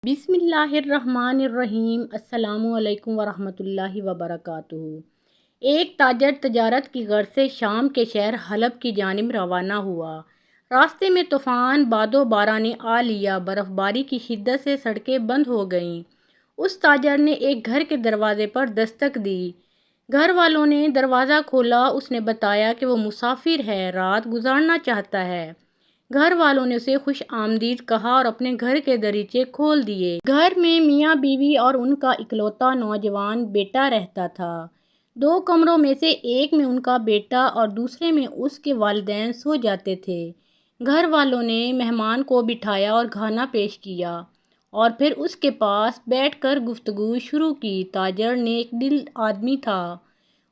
بسم اللہ الرحمن الرحیم۔ السلام علیکم ورحمۃ اللہ وبرکاتہ۔ ایک تاجر تجارت کی غرض سے شام کے شہر حلب کی جانب روانہ ہوا۔ راستے میں طوفان باد و باران نے آ لیا۔ برف باری کی شدت سے سڑکیں بند ہو گئیں۔ اس تاجر نے ایک گھر کے دروازے پر دستک دی۔ گھر والوں نے دروازہ کھولا۔ اس نے بتایا کہ وہ مسافر ہے، رات گزارنا چاہتا ہے۔ گھر والوں نے اسے خوش آمدید کہا اور اپنے گھر کے دریچے کھول دیے۔ گھر میں میاں بیوی اور ان کا اکلوتا نوجوان بیٹا رہتا تھا۔ دو کمروں میں سے ایک میں ان کا بیٹا اور دوسرے میں اس کے والدین سو جاتے تھے۔ گھر والوں نے مہمان کو بٹھایا اور کھانا پیش کیا اور پھر اس کے پاس بیٹھ کر گفتگو شروع کی۔ تاجر نیک دل آدمی تھا۔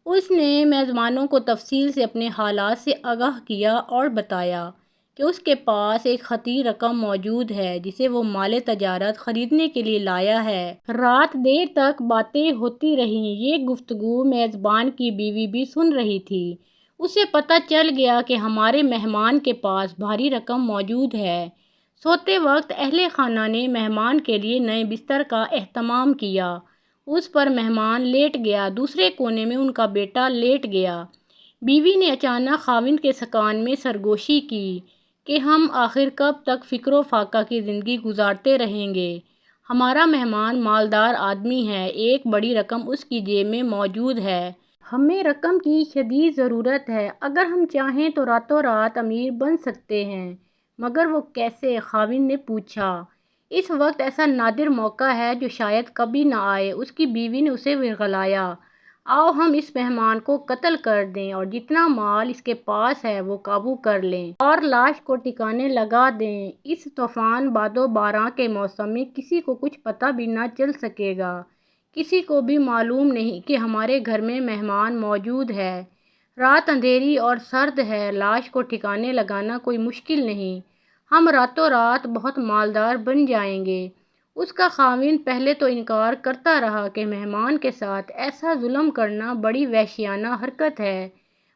اس نے میزبانوں کو تفصیل سے اپنے حالات سے آگاہ کیا اور بتایا کہ اس کے پاس ایک خطیر رقم موجود ہے جسے وہ مال تجارت خریدنے کے لیے لایا ہے۔ رات دیر تک باتیں ہوتی رہیں۔ یہ گفتگو میزبان کی بیوی بھی سن رہی تھی۔ اسے پتہ چل گیا کہ ہمارے مہمان کے پاس بھاری رقم موجود ہے۔ سوتے وقت اہل خانہ نے مہمان کے لیے نئے بستر کا اہتمام کیا۔ اس پر مہمان لیٹ گیا۔ دوسرے کونے میں ان کا بیٹا لیٹ گیا۔ بیوی نے اچانک خاوند کے سکان میں سرگوشی کی کہ ہم آخر کب تک فکر و فاقہ کی زندگی گزارتے رہیں گے۔ ہمارا مہمان مالدار آدمی ہے، ایک بڑی رقم اس کی جیب میں موجود ہے۔ ہمیں رقم کی شدید ضرورت ہے۔ اگر ہم چاہیں تو راتوں رات امیر بن سکتے ہیں۔ مگر وہ کیسے؟ خاوند نے پوچھا۔ اس وقت ایسا نادر موقع ہے جو شاید کبھی نہ آئے۔ اس کی بیوی نے اسے ورغلایا۔ آؤ ہم اس مہمان کو قتل کر دیں اور جتنا مال اس کے پاس ہے وہ قابو کر لیں اور لاش کو ٹھکانے لگا دیں۔ اس طوفان باد و باران کے موسم میں کسی کو کچھ پتہ بھی نہ چل سکے گا۔ کسی کو بھی معلوم نہیں کہ ہمارے گھر میں مہمان موجود ہے۔ رات اندھیری اور سرد ہے۔ لاش کو ٹھکانے لگانا کوئی مشکل نہیں۔ ہم راتوں رات بہت مالدار بن جائیں گے۔ اس کا خاوند پہلے تو انکار کرتا رہا کہ مہمان کے ساتھ ایسا ظلم کرنا بڑی وحشیانہ حرکت ہے،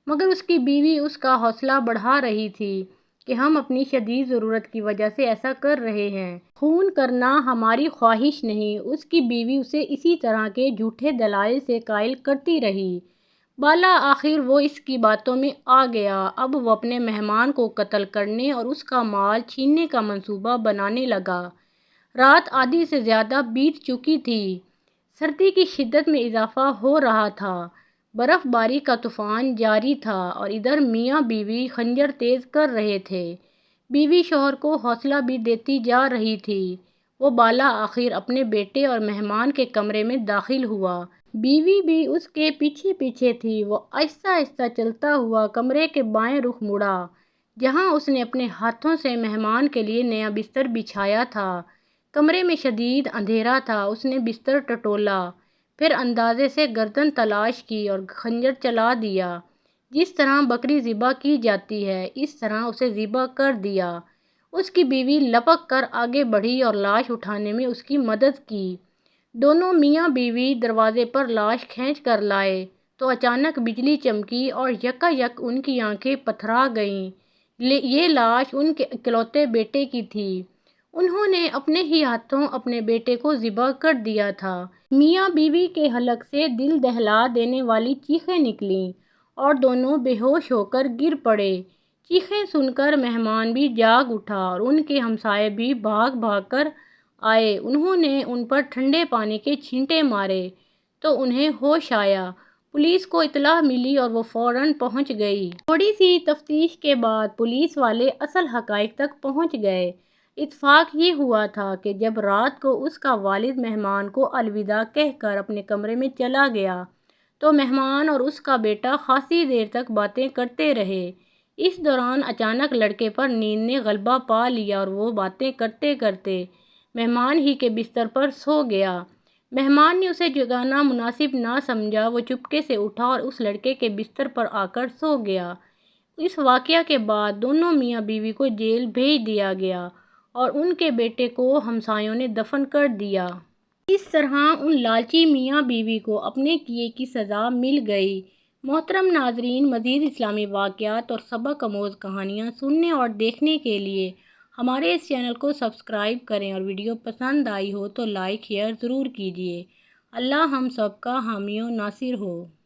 مگر اس کی بیوی اس کا حوصلہ بڑھا رہی تھی کہ ہم اپنی شدید ضرورت کی وجہ سے ایسا کر رہے ہیں۔ خون کرنا ہماری خواہش نہیں۔ اس کی بیوی اسے اسی طرح کے جھوٹے دلائل سے قائل کرتی رہی۔ بالآخر وہ اس کی باتوں میں آ گیا۔ اب وہ اپنے مہمان کو قتل کرنے اور اس کا مال چھیننے کا منصوبہ بنانے لگا۔ رات آدھی سے زیادہ بیت چکی تھی۔ سردی کی شدت میں اضافہ ہو رہا تھا۔ برف باری کا طوفان جاری تھا اور ادھر میاں بیوی خنجر تیز کر رہے تھے۔ بیوی شوہر کو حوصلہ بھی دیتی جا رہی تھی۔ وہ بالآخر اپنے بیٹے اور مہمان کے کمرے میں داخل ہوا۔ بیوی بھی اس کے پیچھے پیچھے تھی۔ وہ آہستہ آہستہ چلتا ہوا کمرے کے بائیں رخ مڑا جہاں اس نے اپنے ہاتھوں سے مہمان کے لیے نیا بستر بچھایا تھا۔ کمرے میں شدید اندھیرا تھا۔ اس نے بستر ٹٹولا، پھر اندازے سے گردن تلاش کی اور خنجر چلا دیا۔ جس طرح بکری ذبح کی جاتی ہے اس طرح اسے ذبح کر دیا۔ اس کی بیوی لپک کر آگے بڑھی اور لاش اٹھانے میں اس کی مدد کی۔ دونوں میاں بیوی دروازے پر لاش کھینچ کر لائے تو اچانک بجلی چمکی اور یکا یک ان کی آنکھیں پتھرا گئیں۔ یہ لاش ان کے اکلوتے بیٹے کی تھی۔ انہوں نے اپنے ہی ہاتھوں اپنے بیٹے کو ذبح کر دیا تھا۔ میاں بیوی کے حلق سے دل دہلا دینے والی چیخیں نکلیں اور دونوں بے ہوش ہو کر گر پڑے۔ چیخیں سن کر مہمان بھی جاگ اٹھا اور ان کے ہمسائے بھی بھاگ بھاگ کر آئے۔ انہوں نے ان پر ٹھنڈے پانی کے چھینٹے مارے تو انہیں ہوش آیا۔ پولیس کو اطلاع ملی اور وہ فوراً پہنچ گئی۔ تھوڑی سی تفتیش کے بعد پولیس والے اصل حقائق تک پہنچ گئے۔ اتفاق یہ ہوا تھا کہ جب رات کو اس کا والد مہمان کو الوداع کہہ کر اپنے کمرے میں چلا گیا تو مہمان اور اس کا بیٹا خاصی دیر تک باتیں کرتے رہے۔ اس دوران اچانک لڑکے پر نیند نے غلبہ پا لیا اور وہ باتیں کرتے کرتے مہمان ہی کے بستر پر سو گیا۔ مہمان نے اسے جگانا مناسب نہ سمجھا۔ وہ چپکے سے اٹھا اور اس لڑکے کے بستر پر آ کر سو گیا۔ اس واقعہ کے بعد دونوں میاں بیوی کو جیل بھیج دیا گیا اور ان کے بیٹے کو ہمسایوں نے دفن کر دیا۔ اس طرح ان لالچی میاں بیوی کو اپنے کیے کی سزا مل گئی۔ محترم ناظرین، مزید اسلامی واقعات اور سبق آموز کہانیاں سننے اور دیکھنے کے لیے ہمارے اس چینل کو سبسکرائب کریں اور ویڈیو پسند آئی ہو تو لائک شیئر ضرور کیجیے۔ اللہ ہم سب کا حامی و ناصر ہو۔